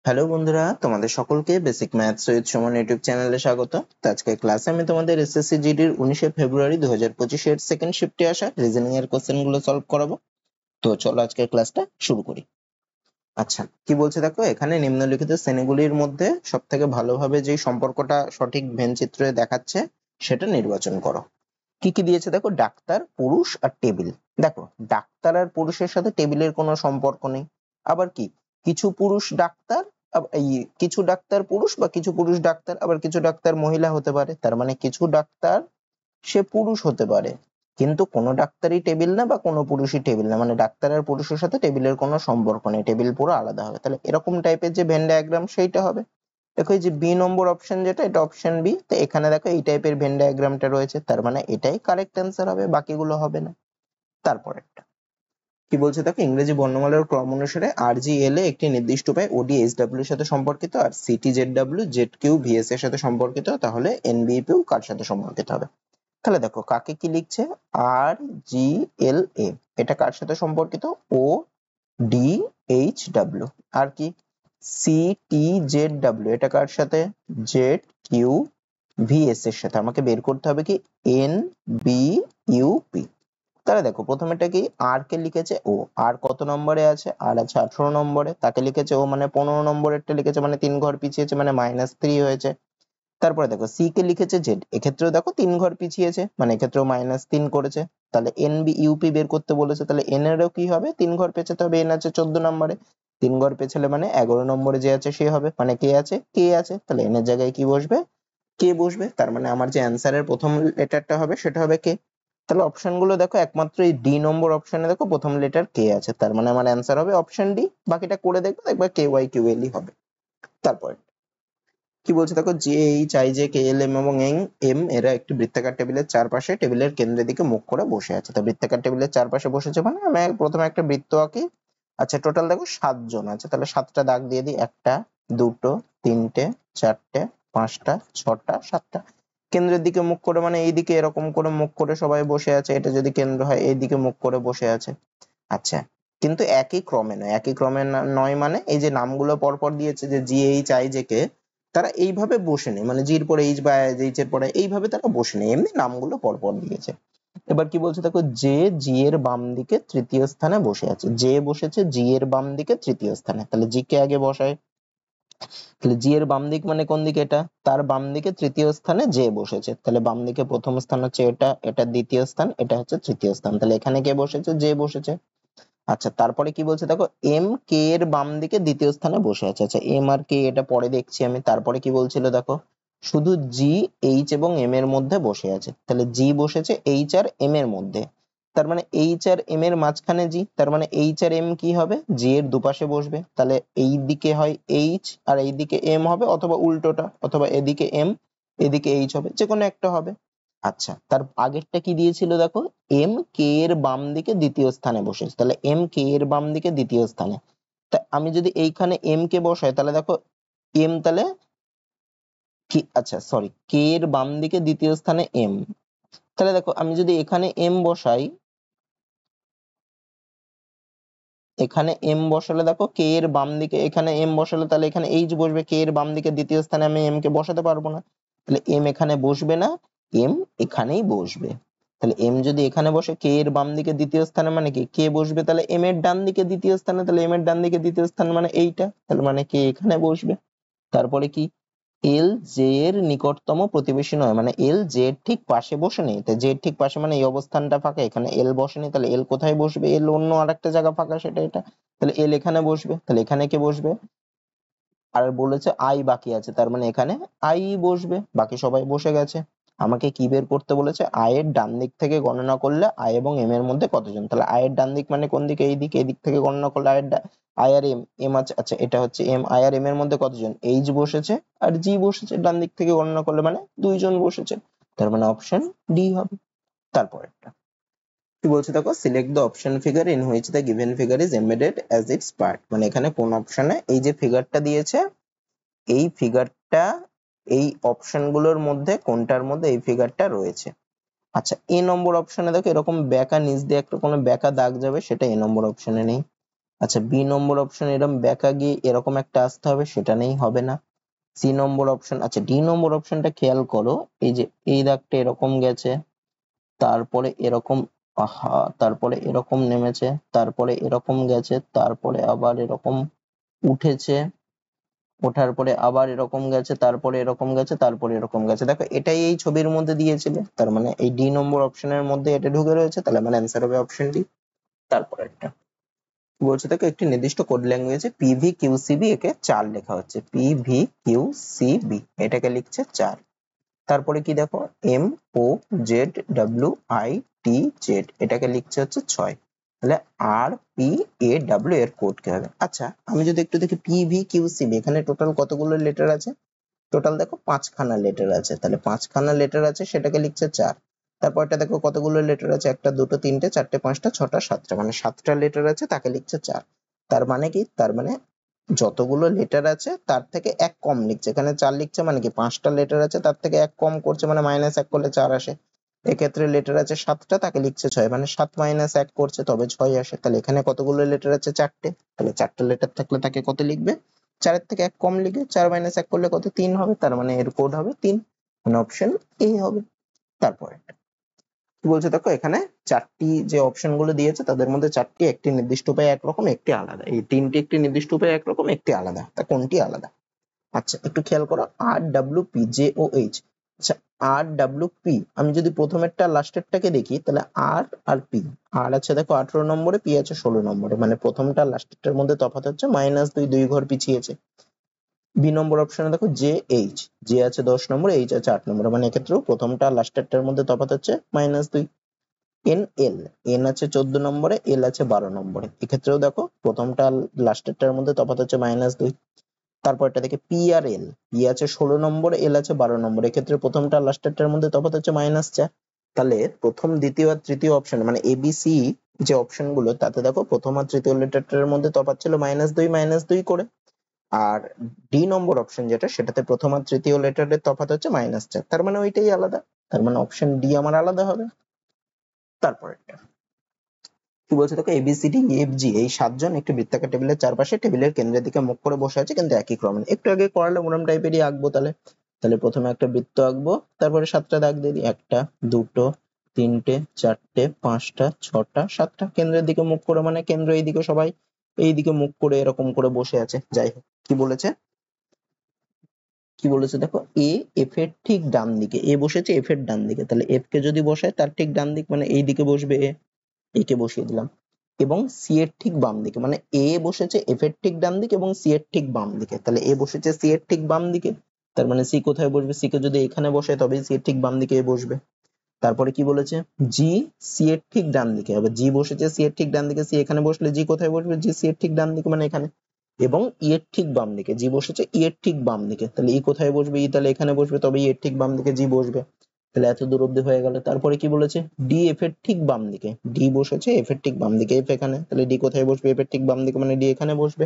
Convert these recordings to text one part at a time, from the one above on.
Hello বন্ধুরা, তোমাদের সকলকে basic maths with Suman YouTube চ্যানেলে স্বাগত। তো আজকের ক্লাসে আমি তোমাদের এসএসসি জিডির 19শে ফেব্রুয়ারি 2025 এর সেকেন্ড শিফটে আসা রিজনিং এর কোশ্চেনগুলো সলভ করাবো। তো চলো আজকের ক্লাসটা শুরু করি। আচ্ছা, কি বলছে দেখো, এখানে নিম্নলিখিত শ্রেণীগুলির মধ্যে সবথেকে ভালোভাবে যে সম্পর্কটা সঠিক ভেন চিত্রে দেখাচ্ছে সেটা নির্বাচন করো। কি কি দিয়েছে দেখো, ডাক্তার, পুরুষ আর টেবিল। দেখো, ডাক্তার আর পুরুষের সাথে টেবিলের কোনো সম্পর্ক নেই। আবার কি, কিছু পুরুষ ডাক্তার, কিছু ডাক্তার পুরুষ বা কিছু পুরুষ ডাক্তার, আবার কিছু ডাক্তার মহিলা হতে পারে। তার মানে কিছু ডাক্তার সে পুরুষ হতে পারে, কিন্তু কোনো ডাক্তারই টেবিল না বা কোনো পুরুষই টেবিল না। মানে ডাক্তার আর পুরুষের সাথে টেবিলের কোনো সম্পর্ক নেই, টেবিল পুরো আলাদা হবে। তাহলে এরকম টাইপের যে ভেন ডায়াগ্রাম সেইটা হবে। দেখো এই যে বি নম্বর অপশন, যেটা এটা অপশন বি। তো এখানে দেখো এই টাইপের ভেন ডায়াগ্রামটা রয়েছে, তার মানে এটাই কারেক্ট অ্যান্সার হবে, বাকিগুলো হবে না। তারপর একটা কি বলছে দেখো, ইংরেজি বর্ণমালার ক্রম অনুসারে আর জি এল এ একটি নির্দিষ্ট উপায়ে ওডি এইচ ডাব্লিউ এর সাথে সম্পর্কিত, আর CT Z W Z Q vs এর সাথে সম্পর্কিত, তাহলে এনবিপিও কার সাথে সম্পর্কিত হবে? তাহলে দেখো কাকে কি লিখছে, আর জি এল এ, এটা কার সাথে সম্পর্কিত? ও ডি এইচ ডাব্লিউ। আর কি, সি টি জেড ডাব্লিউ, এটা কার সাথে? জেড কিউ ভিএস এর সাথে। আমাকে বের করতে হবে কি, এন বি ইউ পি। তাহলে দেখো প্রথমেটা কি, আর কে লিখেছে ও, আর কত নম্বরে আছে? আর আছে 18 নম্বরে। তাকে লিখেছে ও মানে 15 নম্বরেরটা লিখেছে, মানে 3 ঘর পিছিয়েছে, মানে -3 হয়েছে। তারপরে দেখো সি কে লিখেছে জেড, এক্ষেত্রেও দেখো 3 ঘর পিছিয়েছে, মানে এক্ষেত্রেও -3 করেছে। তাহলে এন বি ইউপি বের করতে বলেছে, তাহলে এন এরও কি হবে? 3 ঘর পেছাতে হবে। এন আছে 14 নম্বরে, 3 ঘর পেছালে মানে 11 নম্বরে যে আছে সে হবে, মানে কে আছে? কে আছে। তাহলে এন এর জায়গায় কি বসবে? কে বসবে। তার মানে আমার যে অ্যান্সারের প্রথম লেটারটা হবে সেটা হবে কে। তাহলে অপশন গুলো দেখো, একমাত্র এই ডি নম্বর অপশনে দেখো প্রথম লেটার কে আছে, তার মানে আমার অ্যান্সার হবে অপশন ডি। বাকিটা করে দেখবে, দেখবে কে ওয়াই কিউ এল ই হবে। তারপর কি বলছে দেখো, J H I J K L M এবং এম এরা একটি বৃত্তাকার টেবিলের চারপাশে টেবিলের কেন্দ্রের দিকে মুখ করে বসে আছে। তো বৃত্তাকার টেবিলের চারপাশে বসেছে মানে আমি প্রথমে একটা বৃত্ত আঁকি। আচ্ছা, টোটাল দেখো 7 জন আছে, তাহলে 7টা দাগ দিয়ে দিই। 1টা 2টো 3টে 4টে 5টা 6টা 7টা। কেন্দ্রের দিকে মুখ করে মানে এইদিকে এরকম করে মুখ করে সবাই বসে আছে। এটা যদি কেন্দ্র হয় এইদিকে মুখ করে বসে আছে। আচ্ছা, কিন্তু একই ক্রমে নয়। একই ক্রমে নয় মানে এই যে নামগুলো পরপর দিয়েছে, যে জি এইচ আই জে কে, তারা এইভাবে বসে নেই, মানে জির পরে এইচ বা এইচ এর পরে এইভাবে তারা বসে নেই, এমনি নামগুলো পরপর দিয়েছে। এবার কি বলছে দেখো, যে জি এর বাম দিকে তৃতীয় স্থানে বসে আছে। যে বসেছে জি এর বাম দিকে তৃতীয় স্থানে, তাহলে জি কে আগে বসায়। তাহলে জি এর বাম দিক মানে কোন দিকে? এটা, তার বাম দিকে তৃতীয় স্থানে যে বসেছে। তাহলে বাম দিকে প্রথম স্থান হচ্ছে এটা, এটা দ্বিতীয় স্থান, এটা হচ্ছে তৃতীয় স্থান। তাহলে এখানে কে বসেছে? যে বসেছে। আচ্ছা, তারপরে কি বলছে দেখো, এম কে এর বাম দিকে দ্বিতীয় স্থানে বসে আছে। আচ্ছা, এম আর কে এটা পরে দেখছি আমি। তারপরে কি বলছিল দেখো, শুধু জি এইচ এবং এম এর মধ্যে বসে আছে। তাহলে জি বসেছে এইচ আর এম এর মধ্যে, তার মানে এইচ আর এম এর মাঝখানে জি, তার মানে এইচ আর এম কি হবে? জি এর দুপাশে বসবে। তাহলে এই দিকে হয় এইচ আর এইদিকে এম হবে, অথবা উল্টোটা, অথবা এদিকে এম এদিকে এইচ হবে, যে কোনো একটা হবে। আচ্ছা, তার আগেরটা কি দিয়েছিল দেখো, এম কে এর বাম দিকে দ্বিতীয় স্থানে বসেছে। তাহলে এম কে এর বাম দিকে দ্বিতীয় স্থানে, তা আমি যদি এইখানে এম কে বসাই, তাহলে দেখো এম তাহলে কি, আচ্ছা সরি, কে এর বাম দিকে দ্বিতীয় স্থানে এম। তাহলে দেখো আমি যদি এখানে এম বসাই, এখানে এম বসালে দেখো কে এর বাম দিকে, এখানে এম বসালে তাহলে এখানে এইচ বসবে। কে এর বাম দিকে দ্বিতীয় স্থানে আমি এম কে বসাতে পারবো না, তাহলে এম এখানে বসবে না, এম এখানেই বসবে। তাহলে এম যদি এখানে বসে, কে এর বাম দিকে দ্বিতীয় স্থানে মানে কি, কে বসবে তাহলে এম এর ডান দিকে দ্বিতীয় স্থানে। তাহলে এম এর ডান দিকে দ্বিতীয় স্থান মানে এইটা, তাহলে মানে কে এখানে বসবে। তারপরে কি, এল জে এর নিকটতম প্রতিবেশী নয়, মানে এল জে এর ঠিক পাশে বসে নেই। তাই জে এর ঠিক পাশে মানে এই অবস্থানটা ফাঁকা, এখানে এল বসেনি। তাহলে এল কোথায় বসবে? এল অন্য আরেকটা জায়গা ফাঁকা, সেটা এটা। তাহলে এল এখানে বসবে। তাহলে এখানে কে বসবে? আর বলেছে আই বাকি আছে, তার মানে এখানে আই বসবে। বাকি সবাই বসে গেছে। আমাকে কি বের করতে বলেছে? আই এর ডান দিক থেকে গণনা করলে আই এবং এম এর মধ্যে কতজন। তাহলে আই এর ডান দিক মানে কোন দিকে? এই দিকে। এই দিক থেকে গণনা করলে আই এর আই আর এম, এম আছে, আচ্ছা এটা হচ্ছে এম। আই আর এম এর মধ্যে কতজন? এইচ বসেছে আর জি বসেছে। ডান দিক থেকে গণনা করলে মানে 2 জন বসেছে, তার মানে অপশন ডি হবে। তারপরেরটা কি বলছে দেখো, select the option figure in which the given figure is embedded as it's part. মানে এখানে কোন অপশনে এই যে ফিগারটা দিয়েছে, এই ফিগারটা, এই অপশন গুলোর মধ্যে কোনটার মধ্যে এই ফিগারটা রয়েছে। আচ্ছা, এ নম্বর অপশনে দেখো এরকম বেঁকা নিচ দিয়ে একটা কোনো বেঁকা দাগ যাবে, সেটা এ নম্বর অপশনে নেই। আচ্ছা বি নম্বর অপশন এরকম ব্যাকা গিয়ে এরকম একটা আসতে হবে, সেটা নেই, হবে না। সি নম্বর অপশন, আচ্ছা ডি নম্বর অপশনটা খেয়াল করো, এই যে এই দাগটা এরকম গেছে, তারপরে এরকম, আহা, তারপরে এরকম নেমেছে, তারপরে এরকম গেছে, তারপরে আবার এরকম উঠেছে, ওঠার পরে আবার এরকম গেছে, তারপরে এরকম গেছে, তারপরে এরকম গেছে। দেখো এটাই এই ছবির মধ্যে দিয়েছিলে, তার মানে এই ডি নম্বর অপশনের মধ্যে এটা ঢুকে রয়েছে, তাহলে আমার অ্যান্সার হবে অপশন ডি। তারপরে একটা বলছে দেখো একটি নির্দিষ্ট কোড ল্যাঙ্গুয়েজে পিভি কিউসিবি একে 4 লেখা হচ্ছে, পিভি কিউসিবি এটাকে লিখছে 4। তারপরে কি দেখো M O Z W I T Z এটাকে লিখছে হচ্ছে 6। তাহলে আর পি এ ডাব্লিউ এর কোড কি হবে? আচ্ছা আমি যদি একটু দেখি পিভি কিউসিবি এখানে টোটাল কতগুলো লেটার আছে, টোটাল দেখো 5খানা লেটার আছে, তাহলে 5খানা লেটার আছে সেটাকে লিখছে 4। তারপরটা দেখো কতগুলো লেটার আছে, একটা দুটো তিনটে চারটে পাঁচটা ছটা সাতটা, মানে 7টা লেটার আছে, তাকে লিখছে 4। তার মানে কি, তার মানে যতগুলো লেটার আছে তার থেকে এক কম লিখছে, এখানে 4 লিখছে মানে কি 5টা লেটার আছে তার থেকে এক কম করছে, মানে -1 করলে 4 আসে। এক্ষেত্রে লেটার আছে 7টা, তাকে লিখছে 6, মানে 7 - 1 করছে তবে 6 আসে। তাহলে এখানে কতগুলো লেটার আছে, 4টে, তাহলে 4টে লেটার থাকলে তাকে কত লিখবে, 4 এর থেকে এক কম লিখে 4 - 1 করলে কত, 3 হবে, তার মানে এর কোড হবে 3, মানে অপশন এ হবে। তারপরে কি বলছে দেখো এখানে 4টি যে অপশন গুলো দিয়েছে তাদের মধ্যে 4টি একটি নির্দিষ্ট উপায়ে একরকম একটি আলাদা, এই 3টি একটি নির্দিষ্ট উপায়ে একরকম একটি আলাদা, তা কোনটি আলাদা? আচ্ছা একটু খেয়াল করো, আর W P J O H. আচ্ছা আর ডাব্লিউ পি আমি যদি প্রথমেরটা লাস্টেরটাকে দেখি, তাহলে আর আর পি, আর আছে দেখো 18 নম্বরে, পি আছে 16 নম্বরে, মানে প্রথমটা লাস্টেরটার মধ্যে তফাৎ হচ্ছে -2, 2 ঘর পিছিয়েছে। বি নম্বর অপশনে দেখো জে এইচ, জে আছে 10 নম্বরে, এইচ আছে 8 নম্বরে, মানে এক্ষেত্রেও প্রথমটা লাস্টেরটার মধ্যে তফাৎ হচ্ছে -2। এন এল, এন আছে 14 নম্বরে, এল আছে 12 নম্বরে, এক্ষেত্রেও দেখো প্রথমটা লাস্টেরটার মধ্যে তফাৎ হচ্ছে -2। তারপরটা দেখে পি আর এল, পি আছে 16 নম্বরে, এল আছে 12 নম্বরে, এক্ষেত্রে প্রথমটা লাস্টেরটার মধ্যে তফাৎ হচ্ছে -4। তাহলে প্রথম দ্বিতীয় আর তৃতীয় অপশন মানে এবিসি যে অপশন গুলো, তাতে দেখো প্রথম আর তৃতীয় লেটারটার মধ্যে তফাৎ ছিল -2 করে। আর ডি নম্বর অপশন যেটা, সেটাতে প্রথম আর তৃতীয় লেটারের তফাৎ হচ্ছে -4, তার মানে ওইটাই আলাদা, তার মানে অপশন ডি আমার আলাদা হবে। তারপরেরটা কি বলছে দেখো এবিসিডি এফ জি এই 7জন একটি বৃত্তাকার টেবিলের চারপাশে টেবিলের কেন্দ্রের দিকে মুখ করে বসে আছে, কিন্তু একই ক্রমে। একটু আগে করালে ওরম টাইপেরই আঁকবো, তাহলে তাহলে প্রথমে একটা বৃত্ত আঁকবো, তারপরে 7টা দাগ দিয়ে দিই, 1টা 2টো 3টে 4টে 5টা 6টা 7টা, কেন্দ্রের দিকে মুখ করে মানে কেন্দ্র এইদিকে, সবাই এইদিকে মুখ করে এরকম করে বসে আছে। যাই হোক কি বলেছে, কি বলেছে দেখো এ এফ এর ঠিক ডান দিকে, এ বসেছে এফ এর ডান দিকে, তাহলে এফ কে যদি বসায় তার ঠিক ডান দিক মানে এই দিকে বসবে এ, একে বসিয়ে দিলাম। এবং সি এর ঠিক বাম দিকে, মানে এ বসেছে এফ এর ঠিক ডান দিকে এবং সি এর ঠিক বাম দিকে, তাহলে এ বসেছে সি এর ঠিক বাম দিকে, তার মানে সি কোথায় বসবে, সি কে যদি এখানে বসে তবে সি এর ঠিক বাম দিকে এ বসবে। তারপরে কি বলেছে, জি সি এর ঠিক ডান দিকে, আবার জি বসেছে সি এর ঠিক ডান দিকে, সি এখানে বসলে জি কোথায় বসবে, জি সি এর ঠিক ডান দিকে মানে এখানে। এবং ই এর ঠিক বাম দিকে, জি বসেছে ই এর ঠিক বাম দিকে, তাহলে ই কোথায় বসবে, ই তাহলে এখানে বসবে, তবে ই এর ঠিক বাম দিকে জি বসবে। তাহলে এত দূর অব্দি হয়ে গেল। তারপরে কি বলেছে, ডি এফ এর ঠিক বাম দিকে, ডি বসেছে এফ এর ঠিক বাম দিকে, এফ এখানে, তাহলে ডি কোথায় বসবে, এফ এর ঠিক বাম দিকে মানে ডি এখানে বসবে।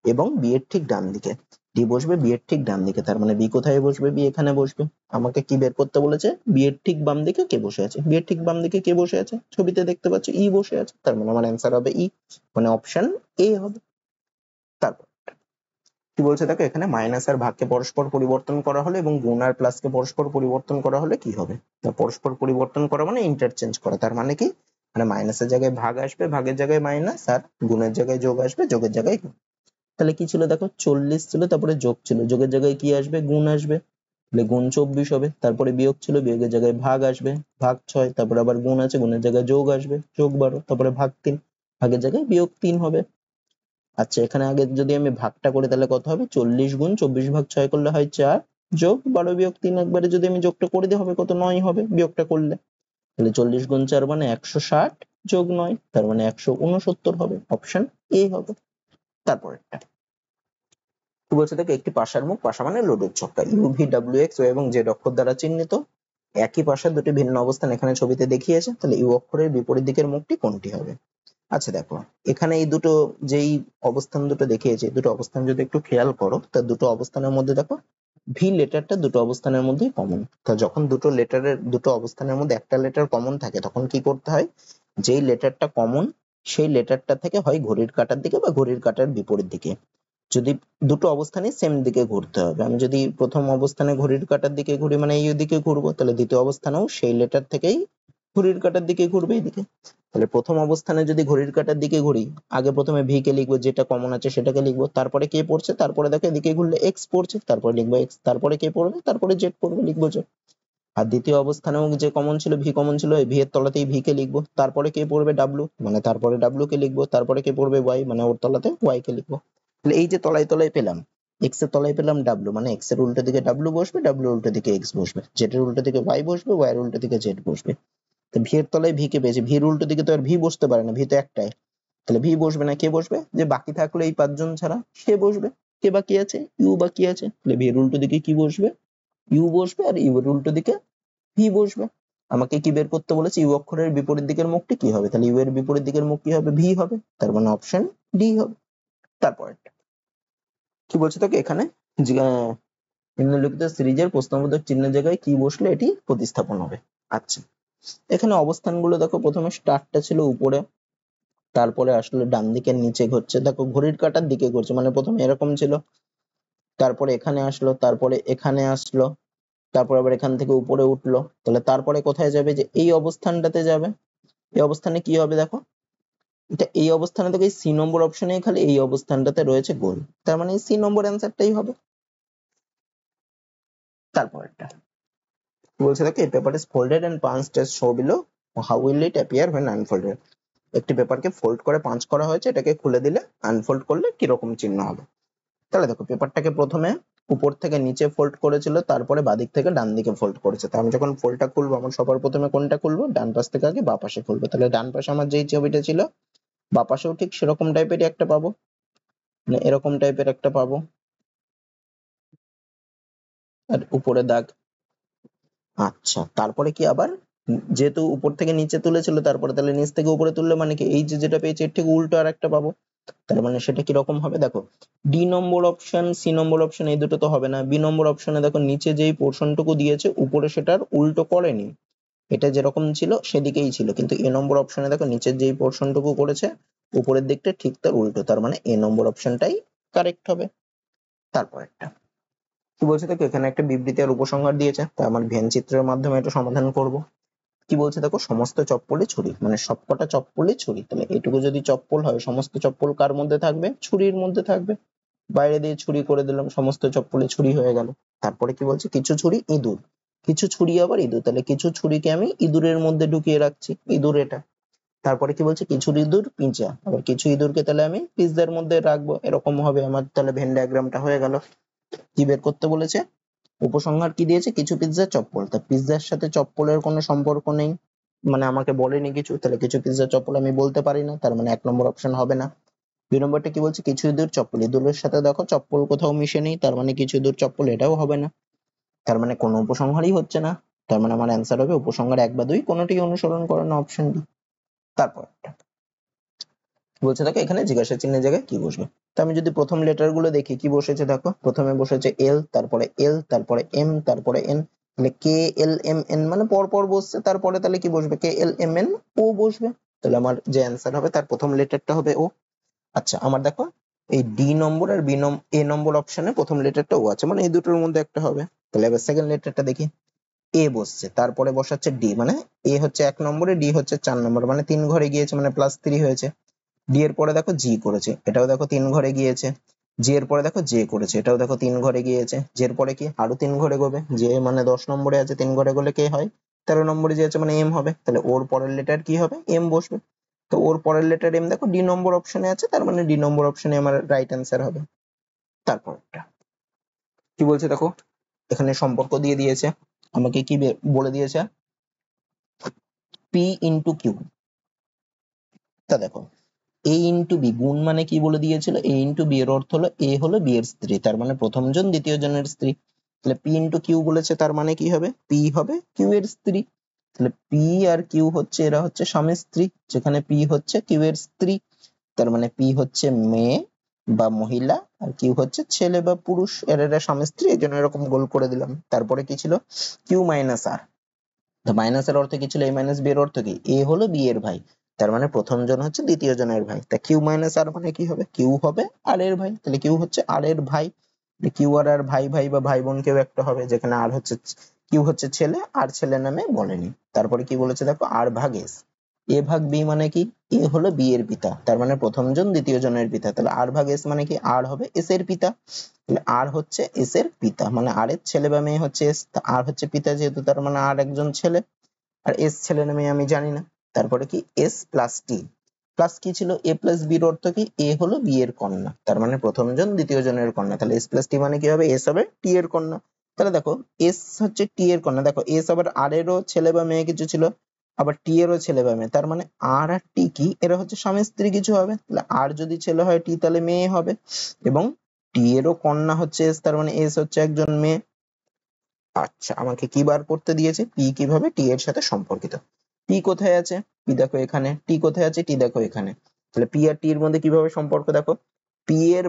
এবং বি এর ঠিক ডান দিকে, ডি বসবে বি এর ঠিক ডান দিকে, তার মানে বি কোথায় বসবে, বি এখানে বসবে। আমাকে কি বের করতে বলেছে, বি এর ঠিক বাম দিকে কে বসে আছে, বি এর ঠিক বাম দিকে কে বসে আছে, ছবিতে দেখতে পাচ্ছ ই বসে আছে, তার মানে আমার অ্যান্সার হবে ই, মানে অপশন এ হবে। তারপর কি বলছে দেখো এখানে মাইনাস আর ভাগকে পরস্পর পরিবর্তন করা হলে এবং গুণ আর প্লাসকে পরস্পর পরিবর্তন করা হলে কি হবে? পরস্পর পরিবর্তন করা মানে ইন্টারচেঞ্জ করা, তার মানে কি, মানে মাইনাসের জায়গায় ভাগ আসবে, ভাগের জায়গায় মাইনাস, আর গুণের জায়গায় যোগ আসবে, যোগের জায়গায় গুণ। তাহলে কি ছিল দেখো 40 ছিল, তারপরে যোগ ছিল, যোগের জায়গায় কি আসবে, গুণ আসবে, তাহলে গুণ 24 হবে। তারপরে বিয়োগ ছিল, বিয়োগের জায়গায় ভাগ আসবে, ভাগ 6, তারপরে আবার গুণ আছে, গুণের জায়গায় যোগ আসবে, যোগ 12, তারপরে ভাগ 3, ভাগের জায়গায় বিয়োগ 3 হবে। আচ্ছা এখানে আগে যদি আমি ভাগটা করি তাহলে কত হবে, 40 গুণ 24 ভাগ 6 করলে হয় 4, যোগ 12 বিয়োগ 3, একবারে যদি আমি যোগটা করে দিই হবে কত, 9 হবে বিয়োগটা করলে। তাহলে 40 গুণ 4 মানে 160, যোগ 9 তার মানে 169 হবে, অপশন এ হবে। তারপরেরটা কি বলছে দেখো একটি পাশার মুখ, পাশা মানে লডুর ছক্কা, U V W X, Y এবং জেড অক্ষর দ্বারা চিহ্নিত, একই পাশার দুটি ভিন্ন অবস্থান এখানে ছবিতে দেখিয়েছে, তাহলে ইউ অক্ষরের বিপরীত দিকের মুখটি কোনটি হবে? আচ্ছা দেখো এখানে এই দুটো যেই অবস্থান দুটো দেখিয়েছে, দুটো অবস্থান যদি একটু খেয়াল করো, তা দুটো অবস্থানের মধ্যে দেখো ভি লেটারটা দুটো অবস্থানের মধ্যেই কমন। তা যখন দুটো লেটারের দুটো অবস্থানের মধ্যে একটা লেটার কমন থাকে তখন কি করতে হয়, যেই লেটারটা কমন সেই লেটারটা থেকে হয় ঘড়ির কাঁটার দিকে বা ঘড়ির কাঁটার বিপরীত দিকে। যদি দুটো অবস্থানই সেম দিকে ঘুরতে হবে, আমি যদি প্রথম অবস্থানে ঘড়ির কাঁটার দিকে ঘুরি মানে এই দিকে ঘুরবো, তাহলে দ্বিতীয় অবস্থানেও সেই লেটার থেকেই ঘড়ির কাঁটার দিকে ঘুরবে এইদিকে। তাহলে প্রথম অবস্থানে যদি ঘড়ির কাঁটার দিকে ঘুরি, আগে প্রথমে ভি কে লিখবো, যেটা কমন আছে সেটাকে লিখবো, তারপরে কে পড়ছে, তারপরে দেখো এদিকে ঘুরলে এক্স পড়ছে, তারপরে লিখবো এক্স, তারপরে কে পড়বে, তারপরে জেড পড়বে, লিখবো জেড। আর দ্বিতীয় অবস্থানেও যে কমন ছিল ভি কমন ছিল, এই ভি এর তলাতেই ভি কে লিখবো, তারপরে কে পড়বে ডাব্লু, মানে তারপরে ডাব্লু কে লিখবো, তারপরে কে পড়বে ওয়াই, মানে ওর তলাতে ওয়াই কে লিখবো। তাহলে এই যে তলায় তলায় পেলাম, এক্স এর তলায় পেলাম ডাব্লু, মানে এক্স এর উল্টো দিকে ডাব্লু বসবে, ডাব্লু উল্টো দিকে এক্স বসবে, জেড এর উল্টো দিকে ওয়াই বসবে, ওয়াই এর উল্টো দিকে জেড বসবে। তো ভি এর তলায় ভি কে পেয়েছি, ভির উল্টো দিকে তো আর ভি বসতে পারে না, ভি তো একটাই, তাহলে ভি বসবে না, কে বসবে, যে বাকি থাকলো এই পাঁচজন ছাড়া সে বসবে। কে বাকি আছে, ইউ বাকি আছে, তাহলে ভি এর উল্টো দিকে কি বসবে, ইউ বসবে, আর ইউ এর উল্টো দিকে ভি বসবে। আমাকে কি বের করতে বলেছে, ইউ অক্ষরের বিপরীত দিকের মুখটি কি হবে, তাহলে ইউ এর বিপরীত দিকের মুখ কি হবে, ভি হবে, তার মানে অপশন ডি হবে। তারপর কি বলছে তোকে এখানে, নিম্নলিখিত সিরিজের প্রশ্নবোধক চিহ্নের জায়গায় কি বসলে এটি প্রতিস্থাপন হবে। আচ্ছা, এখানে অবস্থানগুলো দেখো, প্রথমে স্টারটা ছিল উপরে, তারপরে আসলে ডান দিকের নিচে ঘুরছে, দেখো ঘড়ির কাঁটার দিকে ঘুরছে, মানে প্রথমে এরকম ছিল, তারপরে এখানে আসলো, তারপরে এখানে আসলো, তারপর আবার এখান থেকে উপরে উঠলো, তাহলে তারপরে কোথায় যাবে, যে এই অবস্থানটাতে যাবে। এই অবস্থানে কি হবে দেখো, এটা এই অবস্থানে দেখো, এই সি নম্বর অপশনে খালি এই অবস্থানটাতে রয়েছে গোল, তার মানে সি নম্বর অ্যান্সারটাই হবে। তারপরটা বলছে দেখো, এই paper is folded and punched as shown below, how will it appear when unfolded? একটি পেপারকে ফোল্ড করে পাঞ্চ করা হয়েছে, এটাকে খুলে দিলে আনফোল্ড করলে কি রকম চিহ্ন হবে। তাহলে দেখো, পেপারটাকে প্রথমে উপর থেকে নিচে ফোল্ড করেছিল, তারপরে বাদিক থেকে ডান দিকে ফোল্ড করেছে। তাহলে আমি যখন ফোল্ডটা খুলবো, আমার সবার প্রথমে কোনটা খুলবো, ডান পাশ থেকে আগে বাঁ পাশে খুলবো। তাহলে ডান পাশে আমার যেই ছবিটা ছিল, বাঁ পাশেও ঠিক সেরকম টাইপেরই একটা পাবো, মানে এরকম টাইপের একটা পাবো, আর উপরে দাগ। আচ্ছা, তারপরে কি আবার, যেহেতু উপর থেকে নিচে তুলেছিল, তারপরে তাহলে নিচ থেকে উপরে তুললে মানে কি, এই যে যেটা পেয়েছি এর ঠিক উল্টো আর একটা পাবো। তার মানে সেটা কিরকম হবে দেখো, ডি নম্বর অপশন, সি নম্বর অপশন, এই দুটো তো হবে না। বি নম্বর অপশনে দেখো, নিচে যেই পোর্শনটুকু দিয়েছে উপরে সেটার উল্টো করেনি, এটা যেরকম ছিল সেদিকেই ছিল, কিন্তু এ নম্বর অপশনে দেখো নিচের যেই পোর্শনটুকু করেছে উপরের দিকটা ঠিক তার উল্টো, তার মানে এ নম্বর অপশনটাই কারেক্ট হবে। তারপর একটা কি বলছে দেখো, এখানে একটা বিবৃতি আর উপসংহার দিয়েছে, তা আমার ভেন চিত্রের মাধ্যমে এটা সমাধান করব। কি বলছে দেখো, সমস্ত চপ্পলই ছুরি, মানে সবকটা চপ্পলই ছুরি, তাহলে এটুকু যদি চপ্পল হয়, সমস্ত চপ্পল কার মধ্যে থাকবে, ছুরির মধ্যে থাকবে। বাইরে দিয়ে ছুরি করে দিলাম, সমস্ত চপ্পলে ছুরি হয়ে গেল। তারপরে কি বলছে, কিছু ছুরি ইঁদুর, কিছু ছুরি আবার ইঁদুর, তাহলে কিছু ছুরিকে আমি ইঁদুরের মধ্যে ঢুকিয়ে রাখছি, ইঁদুর এটা। তারপরে কি বলছে, কিছু ইঁদুর পিঁজা, আবার কিছু ইঁদুরকে তাহলে আমি পিঁজদের মধ্যে রাখবো, এরকম হবে আমার। তাহলে ভেন ডায়াগ্রামটা হয়ে গেল। কি বের করতে বলেছে, উপসংহার কি দিয়েছে, কিছু পিৎজার চপ্পল, তা পিৎজার সাথে চপ্পলের কোনো সম্পর্ক নেই, মানে আমাকে বলেনি কিছু, তাহলে কিছু পিৎজার চপ্পল আমি বলতে পারি না, তার মানে 1 নম্বর অপশন হবে না। 2 নম্বরটা কি বলছে, কিছু ইঁদুর চপ্পল, ইঁদুরের সাথে দেখো চপ্পল কোথাও মিশে নেই, তার মানে কিছু ইঁদুর চপ্পল, এটাও হবে না, তার মানে কোনো উপসংহারই হচ্ছে না। তার মানে আমার অ্যান্সার হবে উপসংহার 1 বা 2 কোনোটি অনুসরণ করে না, অপশন ডি। তারপর বলছে দেখো, এখানে জিজ্ঞাসা চিহ্নের জায়গায় কি বসবে। তো আমি যদি প্রথম লেটার গুলো দেখি কি বসেছে, দেখো প্রথমে বসেছে এল, তারপরে এল, তারপরে এম, তারপরে এন, তাহলে কে এল এম এন মানে পর পর বসছে, তারপরে তাহলে কি বসবে, কে এল এম এন ও বসবে, তাহলে আমার যে অ্যান্সার হবে তার প্রথম লেটারটা হবে ও। আচ্ছা, আমার দেখো এই ডি নম্বর আর এ নম্বর অপশনে প্রথম লেটারটা ও আছে, মানে এই দুটোর মধ্যে একটা হবে। তাহলে এবার সেকেন্ড লেটারটা দেখি, এ বসছে, তারপরে বসাচ্ছে ডি, মানে এ হচ্ছে 1 নম্বরে, ডি হচ্ছে 4 নম্বর, মানে 3 ঘরে গিয়েছে, মানে +3 হয়েছে। ডি এর পরে দেখো জি করেছে, এটাও দেখো 3 ঘরে গিয়েছে। জি এর পরে দেখো জে করেছে, এটাও দেখো 3 ঘরে গিয়েছে। জে এর পরে কি আরো 3 ঘরে গবে, জে মানে 10 নম্বরে আছে, 3 ঘরে গেলে কে হয়, 13 নম্বরে যে আছে মানে এম হবে, তাহলে ওর পরের লেটার কি হবে, এম বসবে। তো ওর পরের লেটার এম দেখো ডি নম্বর অপশনে আছে, তার মানে ডি নম্বর অপশনে আমার রাইট অ্যান্সার হবে। তারপরটা কি বলছে দেখো, এখানে সম্পর্ক দিয়ে দিয়েছে, আমাকে কি বলে দিয়েছে, পি ইন্টু কিউ। তা দেখো, এ ইন্টু বি গুণ মানে কি বলে দিয়েছিল, এ ইন্টু বি এর অর্থ হলো এ হলো বি এর স্ত্রী, তার মানে প্রথম জন দ্বিতীয় জনের স্ত্রী। তাহলে পি ইন্টু কিউ বলেছে, তার মানে কি হবে, পি হবে কিউ এর স্ত্রী। তাহলে পি আর কিউ হচ্ছে, এরা হচ্ছে স্বামী স্ত্রী, যেখানে পি হচ্ছে কিউ এর স্ত্রী, তার মানে পি হচ্ছে মেয়ে বা মহিলা, আর কিউ হচ্ছে ছেলে বা পুরুষ, এরা স্বামী স্ত্রী, এই জন্য এরকম গোল করে দিলাম। তারপরে কি ছিল, কিউ মাইনাস আর, মাইনাস এর অর্থ কি ছিল, এ মাইনাস বি এর অর্থ কি, এ হলো বি এর ভাই, তার মানে প্রথম জন হচ্ছে দ্বিতীয় জনের ভাই, তা কিউ মাইনাস আর মানে কি হবে, কিউ হবে আর এর ভাই, তাহলে কিউ হচ্ছে আর এর ভাই, কিউ আর আর ভাই ভাই বা ভাই বোন কেউ একটা হবে, যেখানে আর হচ্ছে কিউ হচ্ছে ছেলে আর ছেলে নামে বলেনি। তারপরে কি বলেছে দেখো, আর ভাগ এস, এ ভাগ বি মানে কি, এ হলো বি এর পিতা, তার মানে প্রথম জন দ্বিতীয় জনের পিতা, তাহলে আর ভাগ এস মানে কি, আর হবে এস এর পিতা, তাহলে আর হচ্ছে এস এর পিতা, মানে আর এর ছেলে বা মেয়ে হচ্ছে এস, আর হচ্ছে পিতা যেহেতু, তার মানে আর একজন ছেলে, আর এস ছেলে না মেয়ে আমি জানি না। তারপরে কি এস প্লাস টি, প্লাস কি ছিল, এ প্লাস বির অর্থ কি, এ হলো বি এর কন্যা, তার মানে প্রথম জন দ্বিতীয় জনের কন্যা, তাহলে এস প্লাস টি মানে কি হবে, এস হবে টি এর কন্যা। তাহলে দেখো এস হচ্ছে টি এর কন্যা, দেখো এস আবার আর এরও ছেলে বা মেয়ে কিছু ছিল, আবার টি এরও ছেলে বা মেয়ে, তার মানে আর আর টি কি, এরা হচ্ছে স্বামী স্ত্রী কিছু হবে, তাহলে আর যদি ছেলে হয় টি তাহলে মেয়ে হবে, এবং টি এরও কন্যা হচ্ছে এস, তার মানে এস হচ্ছে একজন মেয়ে। আচ্ছা, আমাকে কি বার করতে দিয়েছে, পি কিভাবে টি এর সাথে সম্পর্কিত, পি কোথায় আছে, পি দেখো এখানে, টি কোথায় আছে, টি দেখো এখানে, তাহলে পি আর টি এর মধ্যে কিভাবে সম্পর্ক দেখো, পি এর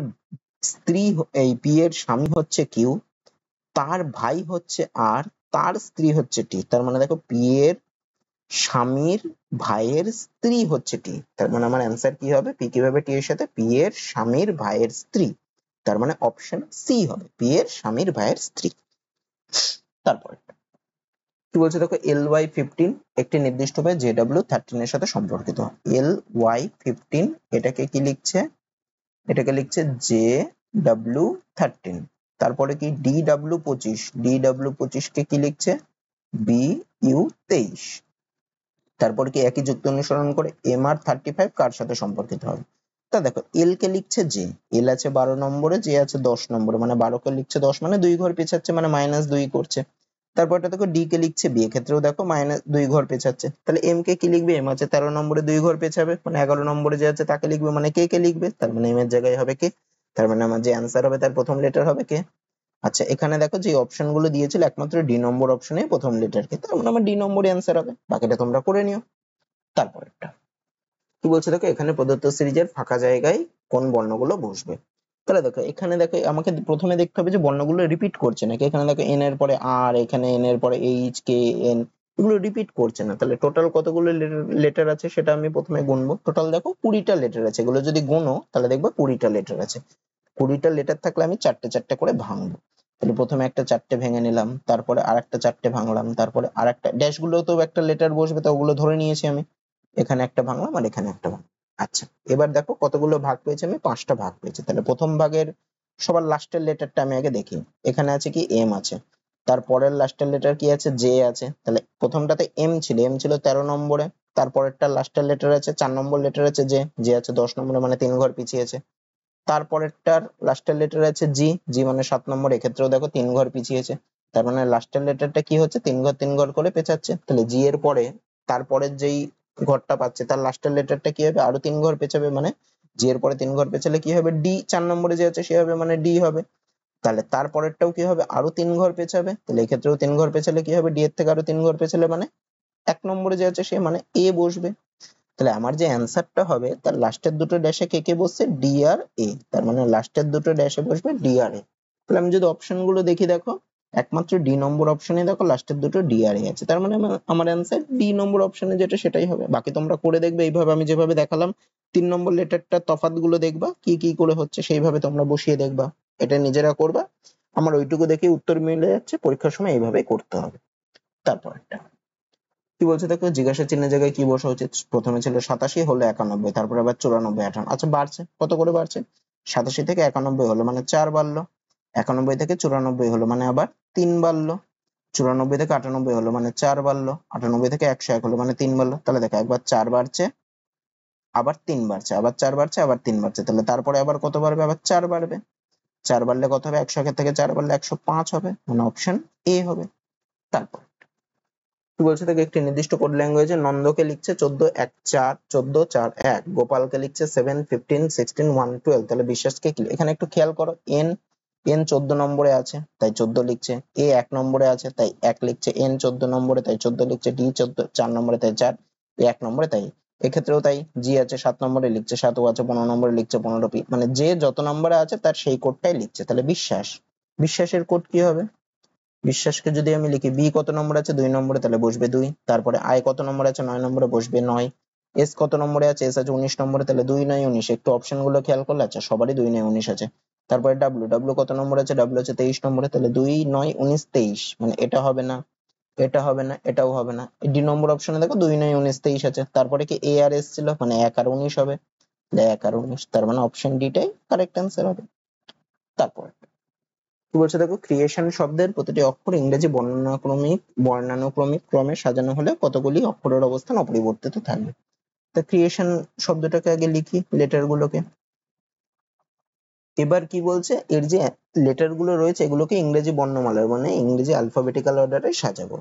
স্ত্রী এই পি এর স্বামী হচ্ছে কিউ, তার ভাই হচ্ছে আর, তার স্ত্রী হচ্ছে টি, তার মানে দেখো পি এর স্বামীর ভাইয়ের স্ত্রী হচ্ছে টি, তার মানে আমার অ্যান্সার কি হবে, পি কিভাবে টি এর সাথে, পি এর স্বামীর ভাইয়ের স্ত্রী, তার মানে অপশন সি হবে, পি এর স্বামীর ভাইয়ের স্ত্রী। তারপর কি বলছে দেখো, LY15 একটি নির্দিষ্ট উপায়ে JW13 এর সাথে সম্পর্কিত, LY15 এটাকে কি লিখছে, এটাকে লিখছে JW13, তারপরে কি DW25 কে কি লিখছে, BU23, তারপরে কি একই যুক্তি অনুসরণ করে MR35 কার সাথে সম্পর্কিত হবে, তা দেখো এল কে লিখছে জে, এল আছে 12 নম্বরে, জে আছে 10 নম্বরে, মানে 12 কে লিখছে 10 মানে 2 ঘর পেছাচ্ছে, মানে -2 করছে। তারপরটা দেখো ডি কে লিখছে বি, এক্ষেত্রেও দেখো -2 ঘর পেছাচ্ছে, তাহলে এম কে কি লিখবে, এম আছে 13 নম্বরে 2 ঘর পেছাবে, মানে 11 নম্বরে যে আছে তাকে লিখবে, মানে কে কে লিখবে, তার মানে এম এর জায়গায় হবে কে, তার মানে আমার যে অ্যান্সার হবে তার প্রথম লেটার হবে কে। আচ্ছা, এখানে দেখো যে অপশন গুলো দিয়েছিল একমাত্র ডি নম্বর অপশনে প্রথম লেটার কে, তার মানে আমার ডি নম্বরই অ্যান্সার হবে, বাকিটা তোমরা করে নিও। তারপরেরটা কি বলছে দেখো, এখানে প্রদত্ত সিরিজের ফাঁকা জায়গায় কোন বর্ণগুলো বসবে, তাহলে দেখো এখানে দেখো আমাকে প্রথমে দেখতে হবে যে বর্ণগুলো রিপিট করছে নাকি, এখানে দেখো এন এর পরে আর, এখানে এন এর পরে এইচ কে এন, এগুলো রিপিট করছে না, তাহলে টোটাল কতগুলো লেটার আছে সেটা আমি প্রথমে গুনবো, টোটাল দেখো 20টা লেটার আছে, এগুলো যদি গুনো তাহলে দেখবো 20টা লেটার আছে, 20টা লেটার থাকলে আমি চারটে চারটে করে ভাঙবো, তাহলে প্রথমে একটা চারটে ভেঙে নিলাম, তারপরে আরেকটা চারটে ভাঙলাম, তারপরে আরেকটা ড্যাশ গুলো তো একটা লেটার বসবে, তো ওগুলো ধরে নিয়েছি আমি, এখানে একটা ভাঙলাম আর এখানে একটা ভাঙলাম। আচ্ছা, এবার দেখো কতগুলো ভাগ পেয়েছি আমি, 5টা ভাগ পেয়েছি, তাহলে প্রথম ভাগের সবার লাস্টের লেটারটা আমি আগে দেখি, এখানে আছে কি এম আছে, তারপরের লাস্টের লেটার কি আছে, জে আছে, তাহলে প্রথমটাতে এম ছিল 13 নম্বরে, তারপরেরটা লাস্টের লেটার আছে 4 নম্বর লেটার আছে জে, জে আছে 10 নম্বরে, মানে 3 ঘর পিছিয়েছে, তারপরেরটার লাস্টের লেটার আছে জি, জি মানে 7 নম্বর, এক্ষেত্রেও দেখো 3 ঘর পিছিয়েছে, তার মানে লাস্টের লেটারটা কি হচ্ছে, 3 ঘর করে পেছাচ্ছে, তাহলে জি এর পরে তারপরের যেই ঘরটা পাচ্ছে তার লাস্টের লেটারটা কি হবে, আরো 3 ঘর পেছাবে, মানে জি এর পরে 3 ঘর পেছালে কি হবে, ডি, 4 নম্বরে যে আছে সে হবে মানে ডি হবে, তাহলে তারপরেরটাও কি হবে, আরো 3 ঘর পেছাবে, তাহলে এক্ষেত্রেও 3 ঘর পেছালে কি হবে, ডি এর থেকে আরো 3 ঘর পেছালে মানে 1 নম্বরে যে আছে সে মানে এ বসবে, তাহলে আমার যে অ্যান্সারটা হবে তার লাস্টের দুটো ড্যাশে কে কে বসছে, ডি আর এ, তার মানে লাস্টের দুটো ড্যাশে বসবে ডি আর এ, তাহলে আমি যদি অপশন গুলো দেখি দেখো একমাত্র ডি নম্বর অপশনে দেখো লাস্টের দুটো ডি আর এ আছে, তার মানে আমার অ্যান্সার ডি নম্বর অপশনে যেটা সেটাই হবে, বাকি তোমরা করে দেখবে এইভাবে আমি যেভাবে দেখালাম, 3 নম্বর লেটারটা তফাৎ গুলো দেখবা কি কি করে হচ্ছে, সেইভাবে তোমরা বসিয়ে দেখবা, এটা নিজেরা করবা, আমার ওইটুকু দেখে উত্তর মিলে যাচ্ছে, পরীক্ষার সময় এইভাবেই করতে হবে। তারপরটা কি বলছে দেখো, জিজ্ঞাসা চিহ্নের জায়গায় কি বসা উচিত, প্রথমে ছিল 87, হলো 91, তারপর আবার 94, 58, আচ্ছা বাড়ছে, কত করে বাড়ছে, 87 থেকে 91 হলো মানে 4 বাড়লো, 91 থেকে 94 হলো মানে আবার 3 বাড়লো, 94 থেকে 98 হলো মানে 4 বাড়লো, 98 থেকে 101 হলো মানে 3 বাড়লো, তাহলে দেখো একবার 4 বাড়ছে, আবার 3 বাড়ছে, আবার 4 বাড়ছে, আবার 3 বাড়ছে, তাহলে তারপরে আবার কত বাড়বে, আবার 4 বাড়বে, 4 বাড়লে কত হবে, 101 থেকে 4 বাড়লে 105 হবে, মানে অপশন এ হবে। তারপর কি বলছে দেখো, একটি নির্দিষ্ট কোড ল্যাঙ্গুয়েজে নন্দকে লিখছে 14 1 4 14 4 1, গোপালকে লিখছে 7 15 16 1 12, তাহলে বিশ্বাসকে কি, এখানে একটু খেয়াল করো, এন 14 নম্বরে আছে তাই 14 লিখছে, এ 1 নম্বরে আছে তাই 1 লিখছে, এন 14 নম্বরে তাই 14 লিখছে, ডি 4 নম্বরে তাই 4, এ 1 নম্বরে তাই, এক্ষেত্রেও তাই, জি আছে 7 নম্বরে লিখছে 7, ও আছে 15 নম্বরে লিখছে 15 পি, মানে যে যত নম্বরে আছে তার সেই কোডটাই লিখছে, তাহলে বিশ্বাসের কোড কি হবে, বিশ্বাসকে যদি আমি লিখি, বি কত নম্বর আছে 2 নম্বরে, তাহলে বসবে 2, তারপরে আই কত নম্বর আছে 9 নম্বরে, বসবে 9, এস কত নম্বরে আছে? এস আছে 19 নম্বরে, তাহলে 2 9 19। একটু অপশন গুলো খেয়াল করলে, আচ্ছা সবারই 2 9 19 আছে। তারপরে ডাব্লিউ, ডাব্লিউ কত নম্বরে আছে? ডাব্লিউ আছে 23 নম্বরে, তাহলে 2 9 19 23, মানে এটা হবে না, এটা হবে না, এটাও হবে না। ডি নম্বর অপশনে দেখো 2 9 19 23 আছে। তারপরে কি এ আর এস ছিল, মানে 1 আর 19 হবে, 1 আর 19, তার মানে অপশন ডিটাই কারেক্ট অ্যান্সার হবে। তারপর কি বলছে দেখো, ক্রিয়েশন শব্দের প্রতিটি অক্ষর ইংরেজি বর্ণানুক্রমিক ক্রমে সাজানো হলে কতগুলি অক্ষরের অবস্থান অপরিবর্তিত থাকবে। তা ক্রিয়েশন শব্দটাকে আগে লিখি, লেটার গুলোকে। এবার কি বলছে, এর যে লেটার গুলো রয়েছে এগুলোকে ইংরেজি বর্ণমালার, মানে ইংরেজি অ্যালফাবেটিক্যাল অর্ডারে সাজাবো।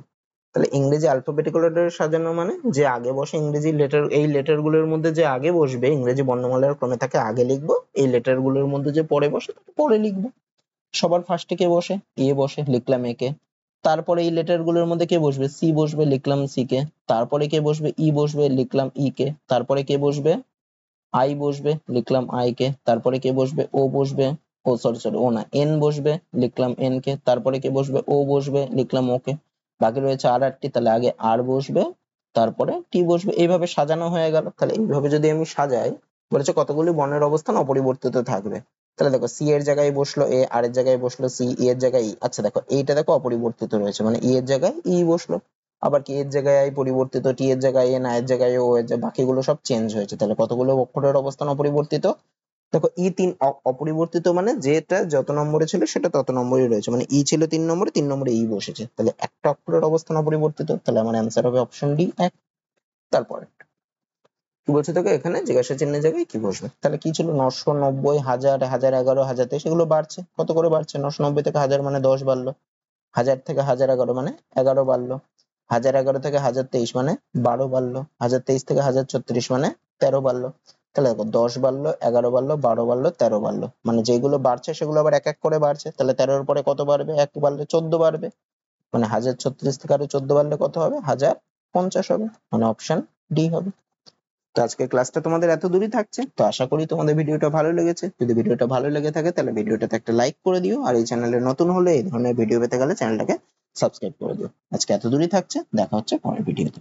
তাহলে ইংরেজি অ্যালফাবেটিক্যাল অর্ডারে সাজানো মানে যে আগে বসে ইংরেজি লেটার, এই লেটার গুলোর মধ্যে যে আগে বসবে ইংরেজি বর্ণমালার ক্রমে তাকে আগে লিখবো, এই লেটার গুলোর মধ্যে যে পরে বসে তাকে পরে লিখবো। সবার ফার্স্টে কে বসে? এ বসে, লিখলাম এ কে। তারপরে এই লেটার গুলোর মধ্যে কে বসবে? সি বসবে, লিখলাম সি কে। তারপরে কে বসবে? ই বসবে, লিখলাম ই কে। তারপরে কে বসবে? আই বসবে, লিখলাম আই কে। তারপরে কে বসবে? ও বসবে, ও সরি সরি ও না, এন বসবে, লিখলাম এন কে। তারপরে কে বসবে? ও বসবে, লিখলাম ওকে। বাকি রয়েছে আর আরটি, তাহলে আগে আর বসবে, তারপরে টি বসবে। এইভাবে সাজানো হয়ে গেল। তাহলে এইভাবে যদি আমি সাজাই, বলেছে কতগুলি বর্ণের অবস্থান অপরিবর্তিত থাকবে। তাহলে দেখো সি এর জায়গায় বসলো এ, আর এর জায়গায় বসলো সি, ই এর জায়গায় ই। আচ্ছা দেখো এইটা দেখো অপরিবর্তিত রয়েছে, মানে ই এর জায়গায় ই বসলো। আবার কি এর জায়গায় আই পরিবর্তিত, টি এর জায়গায় এন, আই এর জায়গায় ও, এর জায়গায় বাকিগুলো সব চেঞ্জ হয়েছে। তাহলে কতগুলো অক্ষরের অবস্থান অপরিবর্তিত? দেখো ই 3 অপরিবর্তিত, মানে যেটা যত নম্বরে ছিল সেটা তত নম্বরই রয়েছে, মানে ই ছিল 3 নম্বরে, 3 নম্বরে ই বসেছে, তাহলে একটা অক্ষরের অবস্থান অপরিবর্তিত। তাহলে আমার অ্যান্সার হবে অপশন ডি 1। তারপরে কি বলছে দেখো এখানে জিজ্ঞাসা চিহ্নের জায়গায় কি বসবে। তাহলে কি ছিল? 990, 1000, 1011, 1023, এগুলো বাড়ছে। কত করে বাড়ছে? 990 থেকে 1000 মানে 10 বাড়লো, 1000 থেকে 1011 মানে 11 বাড়লো, 1011 থেকে 1023 মানে 12 বাড়লো, 1023 থেকে 1034 মানে 13 বাড়লো। তাহলে দেখো 10 বাড়লো, 11 বাড়লো, 12 বাড়লো, 13 বাড়লো, মানে যেগুলো বাড়ছে সেগুলো আবার এক এক করে বাড়ছে। তাহলে 13 এর পরে কত বাড়বে? 1 বাড়লে 14 বাড়বে, মানে 1036 থেকে আরো 14 বাড়লে কত হবে? 1050 হবে, মানে অপশন ডি হবে। তো আজকের ক্লাসটা তোমাদের এত দূরই থাকছে। তো আশা করি তোমাদের ভিডিওটা ভালো লেগেছে। যদি ভিডিওটা ভালো লেগে থাকে তাহলে ভিডিওটাতে একটা লাইক করে দিও, আর এই চ্যানেলে নতুন হলে এই ধরনের ভিডিও পেতে গেলে চ্যানেলটাকে সাবস্ক্রাইব করে দিও। আজকে এত দূরই থাকছে, দেখা হচ্ছে পরের ভিডিওতে।